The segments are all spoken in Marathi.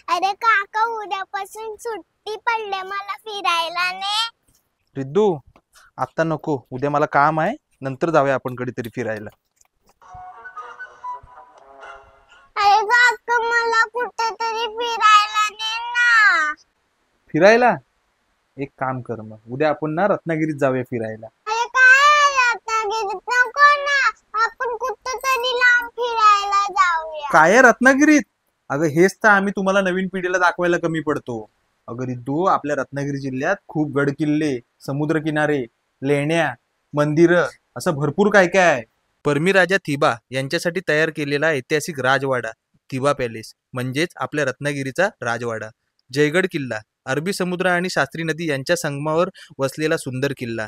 अरे काका, उद्यापासून सुट्टी पडले, मला फिरायला ने. रिद्धू, आता नको, उद्या मला काम आहे, नंतर जाऊया आपण कधीतरी फिरायला. अरे काका, मला कुठेतरी फिरायला ने ना. फिरायला एक काम कर, मग उद्या आपण ना रत्नागिरीत जाऊया फिरायला. अरे काय रत्नागिरीत नको ना, आपण कुठेतरी लांब फिरायला जाऊया. काय रत्नागिरीत? अगं हेच तर आम्ही तुम्हाला नवीन पिढीला दाखवायला कमी पडतो. अगं रिद्धू, आपल्या रत्नागिरी जिल्ह्यात खूप गड किल्ले, समुद्र किनारे, लेण्या, मंदिरं असं भरपूर काय काय आहे. परमी राजा थिबा यांच्यासाठी तयार केलेला ऐतिहासिक राजवाडा थिबा पॅलेस म्हणजेच आपल्या रत्नागिरीचा राजवाडा. जयगड किल्ला, अरबी समुद्र आणि शास्त्री नदी यांच्या संगमावर वसलेला सुंदर किल्ला.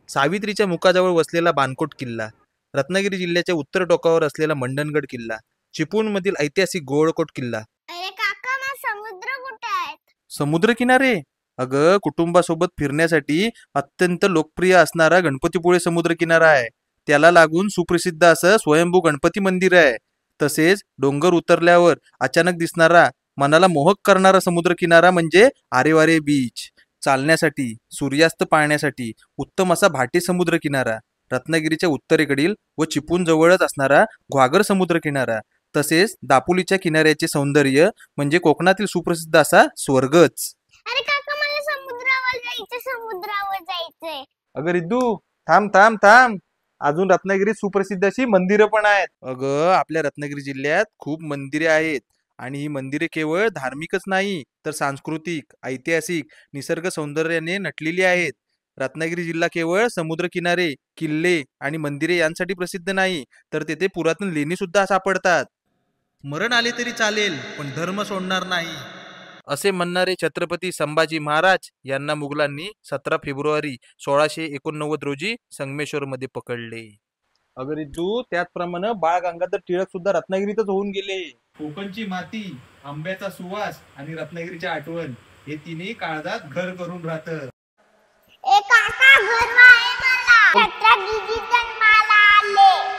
सावित्रीच्या मुखाजवळ वसलेला बाणकोट किल्ला. रत्नागिरी जिल्ह्याच्या उत्तर टोकावर असलेला मंडणगड किल्ला. चिपळूणमधील ऐतिहासिक गोळकोट किल्ला. अरे काका, मग समुद्र कुठे आहेत? समुद्र किनारे? अगं कुटुंबासोबत फिरण्यासाठी अत्यंत लोकप्रिय असणारा गणपतीपुळे समुद्र किनारा आहे. त्याला लागून सुप्रसिद्ध असं स्वयंभू गणपती मंदिर आहे. तसेच डोंगर उतरल्यावर अचानक दिसणारा, मनाला मोहक करणारा समुद्र किनारा म्हणजे आरेवारे बीच. चालण्यासाठी, सूर्यास्त पाहण्यासाठी उत्तम असा भाटी समुद्र किनारा. रत्नागिरीच्या उत्तरेकडील व चिपळूण जवळच असणारा घागर समुद्र किनारा. तसेच दापोलीच्या किनाऱ्याचे सौंदर्य म्हणजे कोकणातील सुप्रसिद्ध असा स्वर्गच. अरे काका, मला समुद्रावर जायचंय, समुद्रावर जायचंय. अगं रिद्धू, थांब थांब थांब, अजून रत्नागिरीत सुप्रसिद्ध अशी मंदिरं पण आहेत. अगं आपल्या रत्नागिरी जिल्ह्यात खूप मंदिरे आहेत आणि ही मंदिरे केवळ धार्मिकच नाही तर सांस्कृतिक, ऐतिहासिक, निसर्ग सौंदर्याने नटलेली आहेत. रत्नागिरी जिल्हा केवळ समुद्र किनारे, किल्ले आणि मंदिरे यांसाठी प्रसिद्ध नाही, तर तेथे पुरातन लेणी सुद्धा सापडतात. मरण आले तरी चालेल, पण धर्म सोडणार नाही, असे म्हणणारे छत्रपती संभाजी महाराज यांना मुघलांनी 17 फेब्रुवारी 1689 रोजी संगमेश्वर मध्ये पकडले. अगर रिद्धू, त्याचप्रमाणे बाळ गंगाधर टिळक सुद्धा रत्नागिरीतच होऊन गेले. कोकणची माती, आंब्याचा सुवास आणि रत्नागिरीच्या आठवण हे तिन्ही काळजात घर करून राहत. ए काका, घर आहे मला. छत्रपती जन्माला आले.